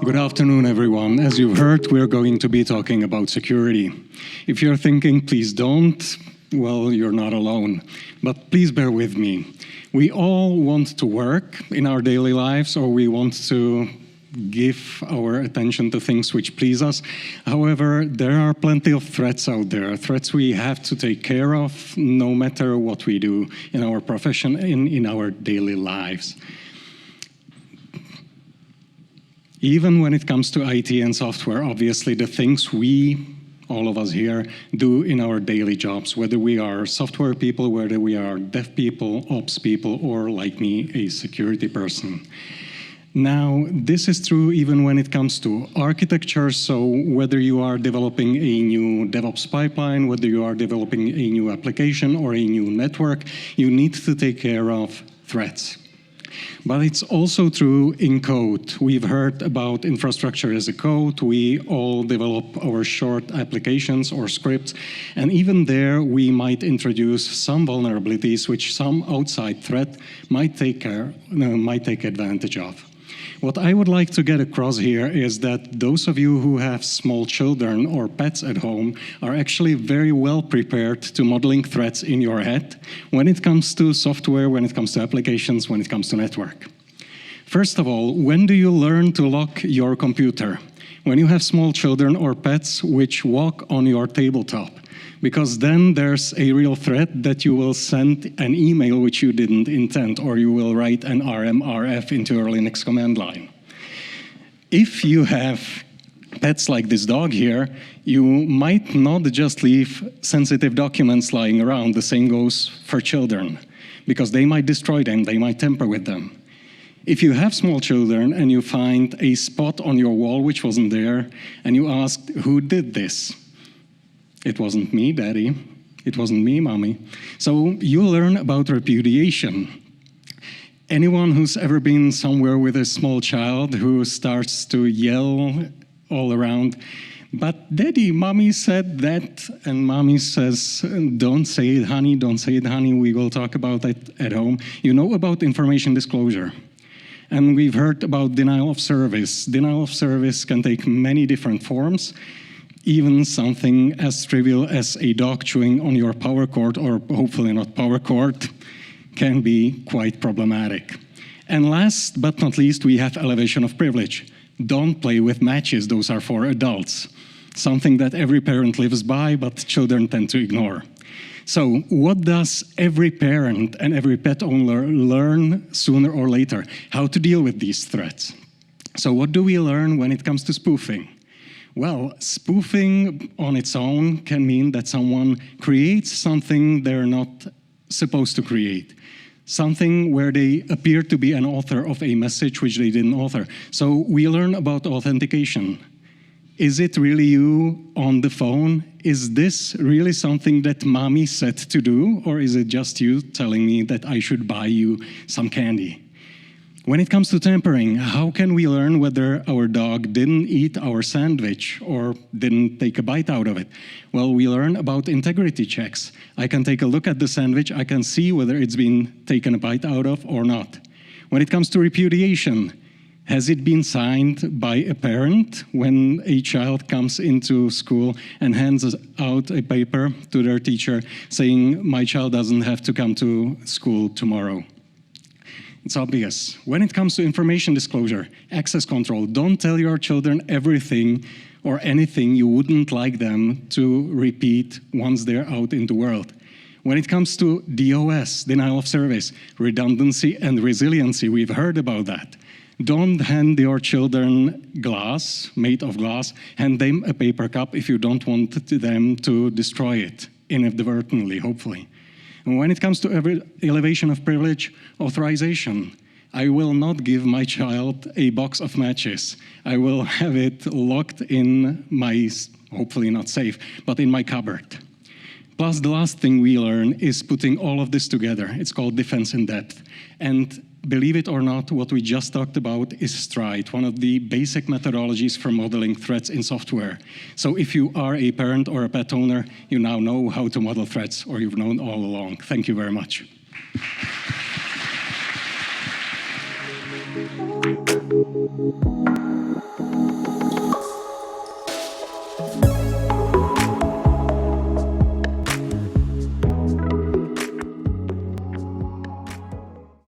Good afternoon, everyone. As you've heard, we're going to be talking about security. If you're thinking, please don't, well, you're not alone. But please bear with me. We all want to work in our daily lives, or we want to give our attention to things which please us. However, there are plenty of threats out there, threats we have to take care of no matter what we do in our profession and in our daily lives. Even when it comes to IT and software, obviously the things we, all of us here, do in our daily jobs, whether we are software people, whether we are dev people, ops people, or like me, a security person. Now, this is true even when it comes to architecture, so whether you are developing a new DevOps pipeline, whether you are developing a new application or a new network, you need to take care of threats. But it's also true in code. We've heard about infrastructure as a code. We all develop our short applications or scripts, and even there we might introduce some vulnerabilities which some outside threat might take advantage of. What I would like to get across here is that those of you who have small children or pets at home are actually very well prepared to modeling threats in your head when it comes to software, when it comes to applications, when it comes to network. First of all, when do you learn to lock your computer? When you have small children or pets which walk on your tabletop. Because then there's a real threat that you will send an email which you didn't intend, or you will write an RMRF into your Linux command line. If you have pets like this dog here, you might not just leave sensitive documents lying around. The same goes for children, because they might destroy them, they might tamper with them. If you have small children and you find a spot on your wall which wasn't there, and you ask, who did this? It wasn't me, Daddy. It wasn't me, Mommy. So you learn about repudiation. Anyone who's ever been somewhere with a small child who starts to yell all around, but Daddy, Mommy said that, and Mommy says, don't say it, honey, don't say it, honey, we will talk about it at home. You know about information disclosure. And we've heard about denial of service. Denial of service can take many different forms. Even something as trivial as a dog chewing on your power cord, or hopefully not power cord, can be quite problematic. And last but not least, we have elevation of privilege. Don't play with matches, those are for adults. Something that every parent lives by, but children tend to ignore. So what does every parent and every pet owner learn sooner or later? How to deal with these threats. So what do we learn when it comes to spoofing? Well, spoofing on its own can mean that someone creates something they're not supposed to create. Something where they appear to be an author of a message which they didn't author. So we learn about authentication. Is it really you on the phone? Is this really something that Mommy said to do? Or is it just you telling me that I should buy you some candy? When it comes to tampering, how can we learn whether our dog didn't eat our sandwich or didn't take a bite out of it? Well, we learn about integrity checks. I can take a look at the sandwich, I can see whether it's been taken a bite out of or not. When it comes to repudiation, has it been signed by a parent when a child comes into school and hands out a paper to their teacher saying, my child doesn't have to come to school tomorrow? It's obvious. When it comes to information disclosure, access control, don't tell your children everything or anything you wouldn't like them to repeat once they're out in the world. When it comes to DOS, denial of service, redundancy and resiliency, we've heard about that. Don't hand your children glass, made of glass, hand them a paper cup if you don't want them to destroy it, inadvertently, hopefully. And when it comes to elevation of privilege, authorization, I will not give my child a box of matches. I will have it locked in my, hopefully not safe, but in my cupboard. Plus, the last thing we learn is putting all of this together. It's called defense in depth. And believe it or not, what we just talked about is STRIDE, one of the basic methodologies for modeling threats in software. So if you are a parent or a pet owner, you now know how to model threats, or you've known all along. Thank you very much.